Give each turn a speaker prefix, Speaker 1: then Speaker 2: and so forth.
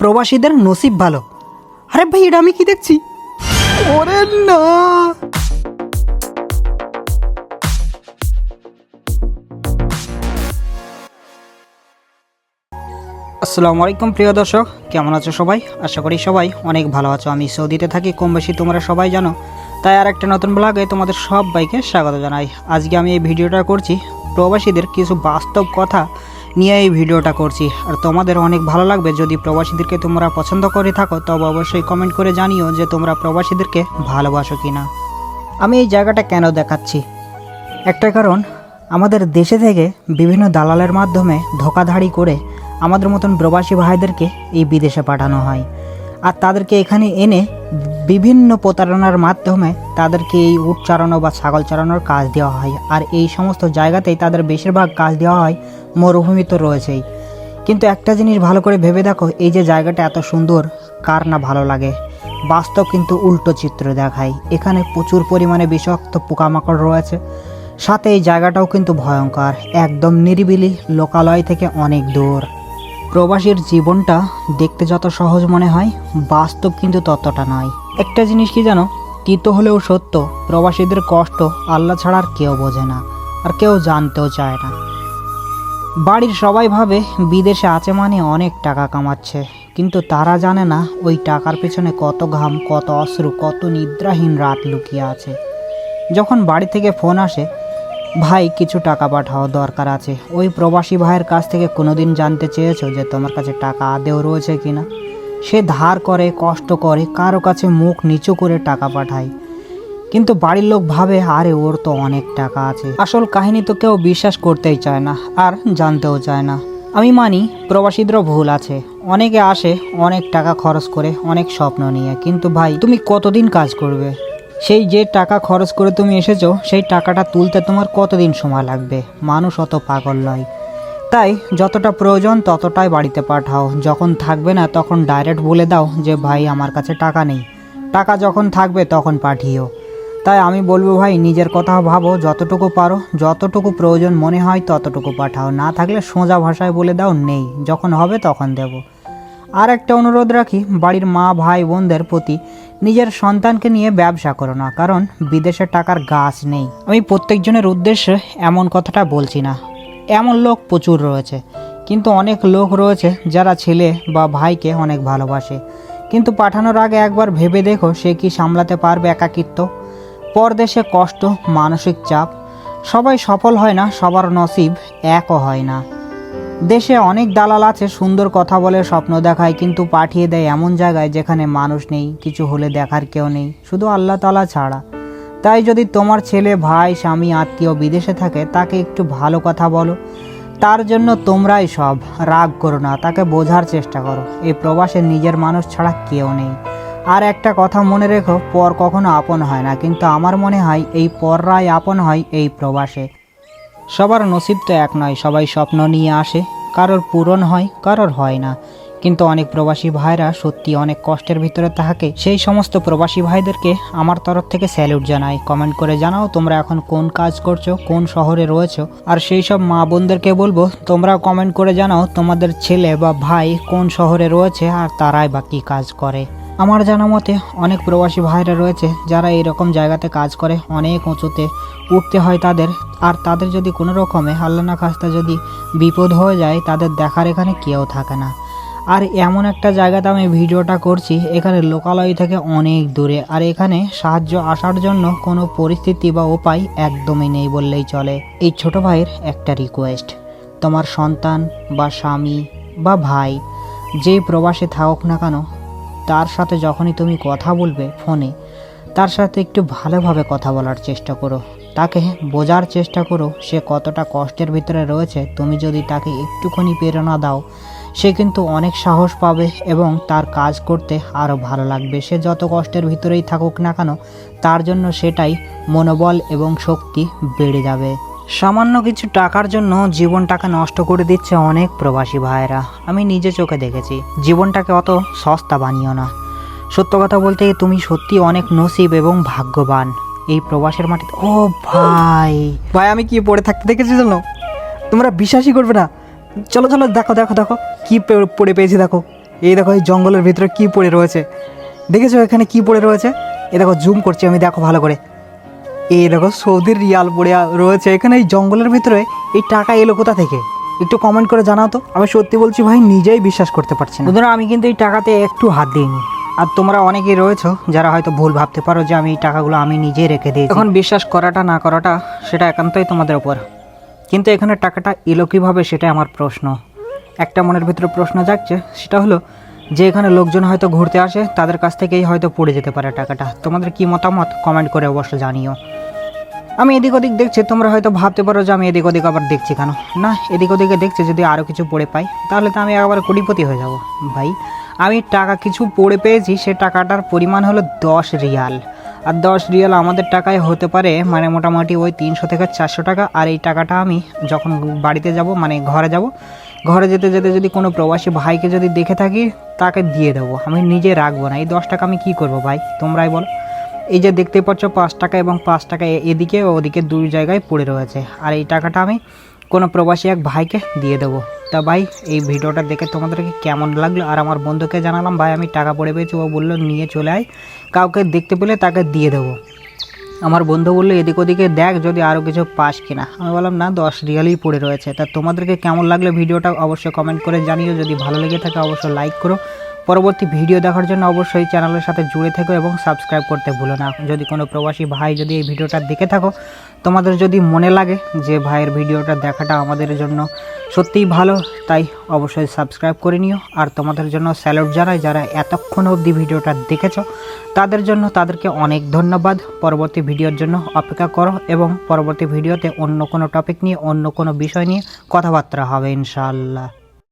Speaker 1: প্রবাসীদের নসিব ভালো। আরে ভাই, এটা আমি কি দেখছি? ওরে না! আসসালামু আলাইকুম প্রিয় দর্শক, কেমন আছো সবাই? আশা করি সবাই অনেক ভালো আছো। আমি সৌদিতে থাকি, কম বেশি তোমরা সবাই জানো। তাই আর একটা নতুন ব্লগে তোমাদের সবাইকে স্বাগত জানাই। আজকে আমি এই ভিডিওটা করছি প্রবাসীদের কিছু বাস্তব কথা নিয়ে এই ভিডিওটা করছি। আর তোমাদের অনেক ভালো লাগবে যদি প্রবাসীদেরকে তোমরা পছন্দ করে থাকো, তবে অবশ্যই কমেন্ট করে জানিও যে তোমরা প্রবাসীদেরকে ভালোবাসো কিনা। আমি এই জায়গাটা কেন দেখাচ্ছি, একটা কারণ, আমাদের দেশে থেকে বিভিন্ন দালালের মাধ্যমে ধোঁকাধাড়ি করে আমাদের মতন প্রবাসী ভাইদেরকে এই বিদেশে পাঠানো হয়। আর তাদেরকে এখানে এনে বিভিন্ন প্রতারণার মাধ্যমে তাদেরকে এই উট চালানো বা ছাগল চালানোর কাজ দেওয়া হয়। আর এই সমস্ত জায়গাতেই তাদের বেশিরভাগ কাজ দেওয়া হয়। মরুভূমি তো রয়েছেই, কিন্তু একটা জিনিস ভালো করে ভেবে দেখো, এই যে জায়গাটা এত সুন্দর, কার না ভালো লাগে? বাস্তব কিন্তু উল্টো চিত্র দেখায়। এখানে প্রচুর পরিমাণে বিষাক্ত পোকামাকড় রয়েছে, সাথে এই জায়গাটাও কিন্তু ভয়ঙ্কর, একদম নিরিবিলি, লোকালয় থেকে অনেক দূর। প্রবাসীর জীবনটা দেখতে যত সহজ মনে হয়, বাস্তব কিন্তু ততটা নয়। একটা জিনিস কি জানো, তিতো হলেও সত্য, প্রবাসীদের কষ্ট আল্লাহ ছাড়া আর কেউ বোঝে না, আর কেউ জানতেও চায় না। বাড়ির সবাই ভাবে বিদেশে আছে মানে অনেক টাকা কামাচ্ছে, কিন্তু তারা জানে না ওই টাকার পেছনে কত ঘাম, কত অশ্রু, কত নিদ্রাহীন রাত লুকিয়ে আছে। যখন বাড়ি থেকে ফোন আসে, ভাই কিছু টাকা পাঠাও, দরকার আছে, ওই প্রবাসী ভাইয়ের কাছ থেকে কোনোদিন জানতে চেয়েছো যে তোমার কাছে টাকা আদেও রয়েছে কিনা? সে ধার করে, কষ্ট করে, কারো কাছে মুখ নিচু করে টাকা পাঠায়, কিন্তু বাড়ির লোক ভাবে আরে ওর তো অনেক টাকা আছে। আসল কাহিনী তো কেউ বিশ্বাস করতেই চায় না, আর জানতেও চায় না। আমি মানি প্রবাসীদেরও ভুল আছে, অনেকে আসে অনেক টাকা খরচ করে, অনেক স্বপ্ন নিয়ে, কিন্তু ভাই তুমি কতদিন কাজ করবে? সেই যে টাকা খরচ করে তুমি এসেছো, সেই টাকাটা তুলতে তোমার কতদিন সময় লাগবে? মানুষ অত পাগল নয়। তাই যতটা প্রয়োজন ততটাই বাড়িতে পাঠাও, যখন থাকবে না তখন ডাইরেক্ট বলে দাও যে ভাই আমার কাছে টাকা নেই। টাকা যখন থাকবে তখন পাঠিও। তাই আমি বলবো ভাই, নিজের কথা ভাবো, যতটুকু পারো, যতটুকু প্রয়োজন মনে হয় ততটুকু পাঠাও, না থাকলে সোজা ভাষায় বলে দাও নেই, যখন হবে তখন দেব। আর একটা অনুরোধ রাখি বাড়ির মা ভাই বোনদের প্রতি, নিজের সন্তানকে নিয়ে ব্যবসা করো না, কারণ বিদেশে টাকার গাছ নেই। আমি প্রত্যেকজনের উদ্দেশ্যে এমন কথাটা বলছি না, এমন লোক প্রচুর রয়েছে, কিন্তু অনেক লোক রয়েছে যারা ছেলে বা ভাইকে অনেক ভালোবাসে, কিন্তু পাঠানোর আগে একবার ভেবে দেখো সে কি সামলাতে পারবে একাকিত্ব, পরদেশে কষ্ট, মানসিক চাপ। সবাই সফল হয় না, সবার নসিব একও হয় না। দেশে অনেক দালাল আছে, সুন্দর কথা বলে, স্বপ্ন দেখায়, কিন্তু পাঠিয়ে দেয় এমন জায়গায় যেখানে মানুষ নেই, কিছু হলে দেখার কেউ নেই, শুধু আল্লাহ তাআলা ছাড়া। তাই যদি তোমার ছেলে, ভাই, স্বামী, আত্মীয় বিদেশে থাকে, তাকে একটু ভালো কথা বলো, তার জন্য তোমরাই সব। রাগ করো না, তাকে বোঝার চেষ্টা করো, এই প্রবাসে নিজের মানুষ ছাড়া কেউ নেই। আর একটা কথা মনে রেখো, পর কখনো আপন হয় না, কিন্তু আমার মনে হয় এই পররাই আপন হয় এই প্রবাসে। সবার নসিব তো এক নয়, সবাই স্বপ্ন নিয়ে আসে, কারোর পূরণ হয়, কারোর হয় না। কিন্তু অনেক প্রবাসী ভাইরা সত্যি অনেক কষ্টের ভিতরে থাকে। সেই সমস্ত প্রবাসী ভাইদেরকে আমার তরফ থেকে স্যালুট জানাই। কমেন্ট করে জানাও তোমরা এখন কোন কাজ করছো, কোন শহরে রয়েছো। আর সেই সব মা বোনদেরকে বলবো তোমরা কমেন্ট করে জানাও তোমাদের ছেলে বা ভাই কোন শহরে রয়েছে আর তারাই বা কী কাজ করে। আমার জানা মতে অনেক প্রবাসী ভাইরা রয়েছে যারা এরকম জায়গাতে কাজ করে, অনেক উঁচুতে উঠতে হয় তাদের। আর তাদের যদি কোনো রকমে আল্লাহ না খাস্তা যদি বিপদ হয়ে যায়, তাদের দেখার এখানে কেউ থাকে না। আর এমন একটা জায়গাতে আমি ভিডিওটা করছি, এখানে লোকালয় থেকে অনেক দূরে, আর এখানে সাহায্য আসার জন্য কোনো পরিস্থিতি বা উপায় একদমই নেই বললেই চলে। এই ছোট ভাইয়ের একটা রিকোয়েস্ট, তোমার সন্তান বা স্বামী বা ভাই যেই প্রবাসে থাকুক না কেন, তার সাথে যখনই তুমি কথা বলবে ফোনে, তার সাথে একটু ভালোভাবে কথা বলার চেষ্টা করো, তাকে বোঝার চেষ্টা করো সে কতটা কষ্টের ভিতরে রয়েছে। তুমি যদি তাকে একটুখানি প্রেরণা দাও, সে কিন্তু অনেক সাহস পাবে এবং তার কাজ করতে আরও ভালো লাগবে। সে যত কষ্টের ভিতরেই থাকুক না কেন, তার জন্য সেটাই মনোবল এবং শক্তি বেড়ে যাবে। সামান্য কিছু টাকার জন্য জীবনটাকে নষ্ট করে দিচ্ছে অনেক প্রবাসী ভাইয়েরা, আমি নিজে চোখে দেখেছি। জীবনটাকে অত সস্তা বানিও না। সত্য কথা বলতে তুমি সত্যি অনেক নসিব এবং ভাগ্যবান এই প্রবাসের মাটিতে। ও ভাই ভাই, আমি কি পড়ে থাকতে দেখেছি জানো? তোমরা বিশ্বাসই করবে না। চলো চলো, দেখো দেখো দেখো কি পড়ে পেয়েছি, দেখো এই দেখো এই জঙ্গলের ভিতরে কি পড়ে রয়েছে, দেখেছো এখানে কি পড়ে রয়েছে? এ দেখো জুম করছি আমি, দেখো ভালো করে। এই দেখো সৌদির রিয়াল পড়ে রয়েছে এখানে এই জঙ্গলের ভিতরে। এই টাকা এলো কোথা থেকে? একটু কমেন্ট করে জানাও তো। আমি সত্যি বলছি ভাই, নিজেই বিশ্বাস করতে পারছি না। বন্ধুরা, আমি কিন্তু এই টাকাতে একটু হাত দিইনি। আর তোমরা অনেকেই রয়েছো যারা হয়তো ভুল ভাবতে পারো যে আমি এই টাকাগুলো আমি নিজেই রেখে দিয়েছি। এখন বিশ্বাস করাটা না করাটা সেটা একান্তই তোমাদের উপর। কিন্তু এখানে টাকাটা এলো কীভাবে সেটাই আমার প্রশ্ন। একটা মনের ভিতরে প্রশ্ন জাগছে, সেটা হলো যে এখানে লোকজন হয়তো ঘুরতে আসে, তাদের কাছ থেকেই হয়তো পড়ে যেতে পারে টাকাটা। তোমাদের কি মতামত কমেন্ট করে অবশ্য জানিও। আমি এদিক ওদিক দেখছি, তোমরা হয়তো ভাবতে পারো যে আমি এদিক ওদিক আবার দেখছি কেন। না, এদিক ওদিকে দেখছি যদি আরও কিছু পড়ে পাই তাহলে তো আমি একবার কোটিপতি হয়ে যাব। ভাই, আমি টাকা কিছু পড়ে পেয়েছি, সে টাকাটার পরিমাণ হলো 10 রিয়াল। আর 10 রিয়াল আমাদের টাকায় হতে পারে মানে মোটামুটি ওই 300 থেকে 400 টাকা। আর এই টাকাটা আমি যখন বাড়িতে যাব, মানে ঘরে যাব, ঘরে যেতে যেতে যদি কোনো প্রবাসী ভাইকে যদি দেখে থাকি তাকে দিয়ে দেবো, আমি নিজে রাখবো না। এই 10 টাকা আমি কী করবো ভাই, তোমরাই বলো। এই যে দেখতে পাচ্ছ 5 টাকা এবং 5 টাকা এদিকে ওদিকে দুই জায়গায় পড়ে রয়েছে। আর এই টাকাটা আমি কোনো প্রবাসী এক ভাইকে দিয়ে দেবো। তা ভাই, এই ভিডিওটা দেখে তোমাদেরকে কেমন লাগলো? আর আমার বন্ধুকে জানালাম ভাই আমি টাকা পড়ে পেয়েছি, ও বললো নিয়ে চলে আয়, কাউকে দেখতে পেলে তাকে দিয়ে দেবো। আমার বন্ধু বললো এদিক ওদিকে দেখ যদি আরও কিছু পাস কিনা। আমি বললাম না, 10 রিয়ালই পড়ে রয়েছে। তা তোমাদেরকে কেমন লাগলো ভিডিওটা অবশ্যই কমেন্ট করে জানিও। যদি ভালো লেগে থাকে অবশ্যই লাইক করো। পরবর্তী ভিডিও দেখার জন্য অবশ্যই চ্যানেলের সাথে জুড়ে থেকো এবং সাবস্ক্রাইব করতে ভুলো না। যদি কোনো প্রবাসী ভাই যদি এই ভিডিওটা দেখে থাকো, তোমাদের যদি মনে লাগে যে ভাইয়ের ভিডিওটা দেখাটা আমাদের জন্য সত্যিই ভালো, তাই অবশ্যই সাবস্ক্রাইব করে নিও। আর তোমাদের জন্য স্যালুট জানাই যারা এতক্ষণ অবধি ভিডিওটা দেখেছো, তাদের জন্য তাদেরকে অনেক ধন্যবাদ। পরবর্তী ভিডিওর জন্য অপেক্ষা করো এবং পরবর্তী ভিডিওতে অন্য কোনো টপিক নিয়ে, অন্য কোনো বিষয় নিয়ে কথাবার্তা হবে ইনশাআল্লাহ।